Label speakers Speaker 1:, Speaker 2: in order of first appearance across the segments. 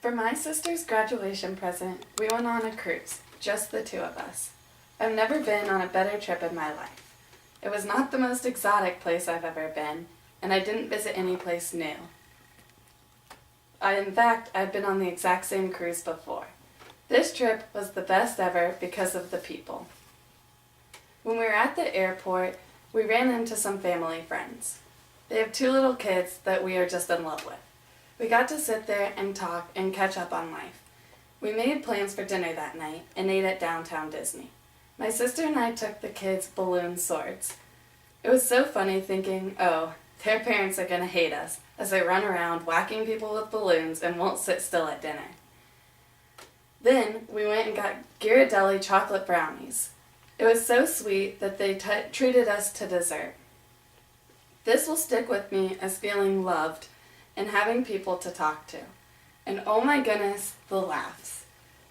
Speaker 1: For my sister's graduation present, we went on a cruise, just the two of us. I've never been on a better trip in my life. It was not the most exotic place I've ever been, and I didn't visit any place new. In fact, I'd been on the exact same cruise before. This trip was the best ever because of the people. When we were at the airport, we ran into some family friends. They have two little kids that we are just in love with. We got to sit there and talk and catch up on life. We made plans for dinner that night and ate at Downtown Disney. My sister and I took the kids balloon swords. It was so funny thinking, oh, their parents are going to hate us as they run around whacking people with balloons and won't sit still at dinner. Then we went and got Ghirardelli chocolate brownies. It was so sweet that they treated us to dessert. This will stick with me as feeling loved and having people to talk to. And oh my goodness, the laughs.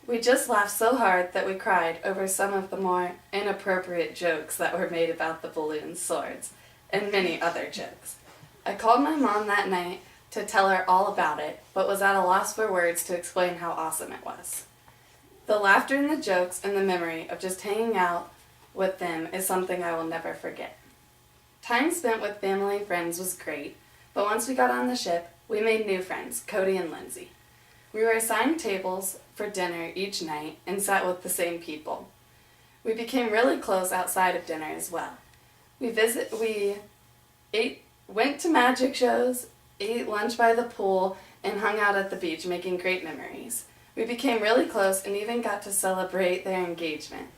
Speaker 1: We just laughed so hard that we cried over some of the more inappropriate jokes that were made about the balloon swords, and many other jokes. I called my mom that night to tell her all about it, but was at a loss for words to explain how awesome it was. The laughter and the jokes and the memory of just hanging out with them is something I will never forget. Time spent with family and friends was great, but once we got on the ship, we made new friends, Cody and Lindsay. We were assigned tables for dinner each night and sat with the same people. We became really close outside of dinner as well. We went to magic shows, ate lunch by the pool, and hung out at the beach, making great memories. We became really close and even got to celebrate their engagement.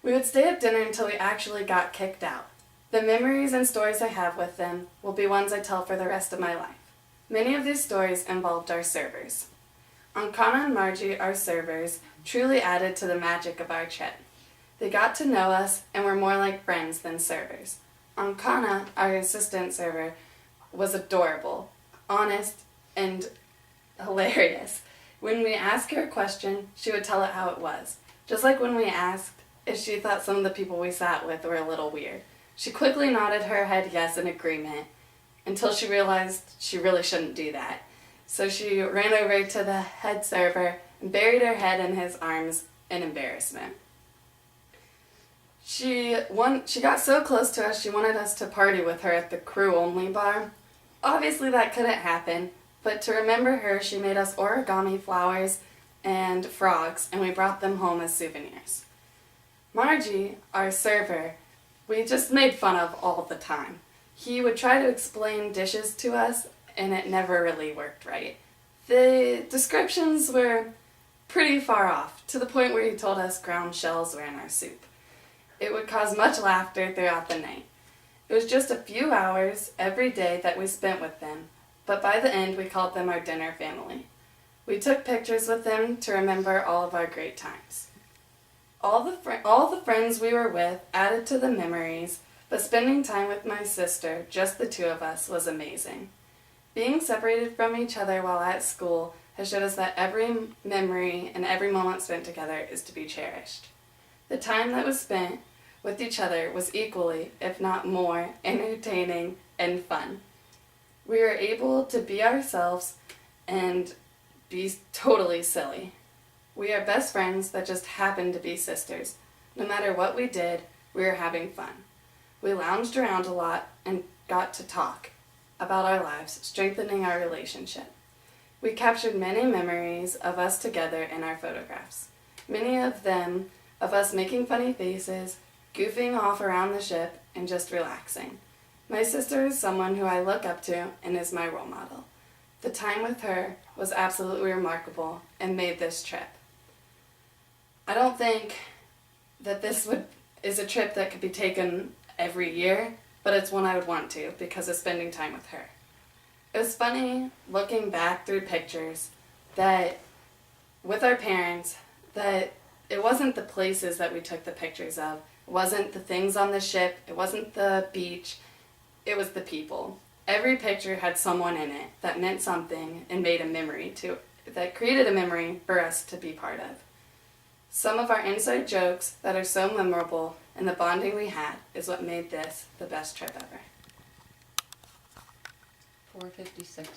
Speaker 1: We would stay at dinner until we actually got kicked out. The memories and stories I have with them will be ones I tell for the rest of my life. Many of these stories involved our servers. Ancana and Margie, our servers, truly added to the magic of our trip. They got to know us and were more like friends than servers. Ancana, our assistant server, was adorable, honest, and hilarious. When we asked her a question, she would tell it how it was. Just like when we asked if she thought some of the people we sat with were a little weird. She quickly nodded her head yes in agreement until she realized she really shouldn't do that. So she ran over to the head server and buried her head in his arms in embarrassment. She got so close to us, she wanted us to party with her at the crew-only bar. Obviously that couldn't happen, but to remember her, she made us origami flowers and frogs, and we brought them home as souvenirs. Margie, our server, we just made fun of all the time. He would try to explain dishes to us, and it never really worked right. The descriptions were pretty far off, to the point where he told us ground shells were in our soup. It would cause much laughter throughout the night. It was just a few hours every day that we spent with them, but by the end we called them our dinner family. We took pictures with them to remember all of our great times. All the friends we were with added to the memories, but spending time with my sister, just the two of us, was amazing. Being separated from each other while at school has showed us that every memory and every moment spent together is to be cherished. The time that was spent with each other was equally, if not more, entertaining and fun. We were able to be ourselves and be totally silly. We are best friends that just happened to be sisters. No matter what we did, we were having fun. We lounged around a lot and got to talk about our lives, strengthening our relationship. We captured many memories of us together in our photographs. Many of them of us making funny faces, goofing off around the ship, and just relaxing. My sister is someone who I look up to and is my role model. The time with her was absolutely remarkable and made this trip. I don't think that this is a trip that could be taken every year, but it's one I would want to because of spending time with her. It was funny looking back through pictures that with our parents, that it wasn't the places that we took the pictures of, it wasn't the things on the ship, it wasn't the beach, it was the people. Every picture had someone in it that meant something and made a memory that created a memory for us to be part of. Some of our inside jokes that are so memorable and the bonding we had is what made this the best trip ever.
Speaker 2: 4:56.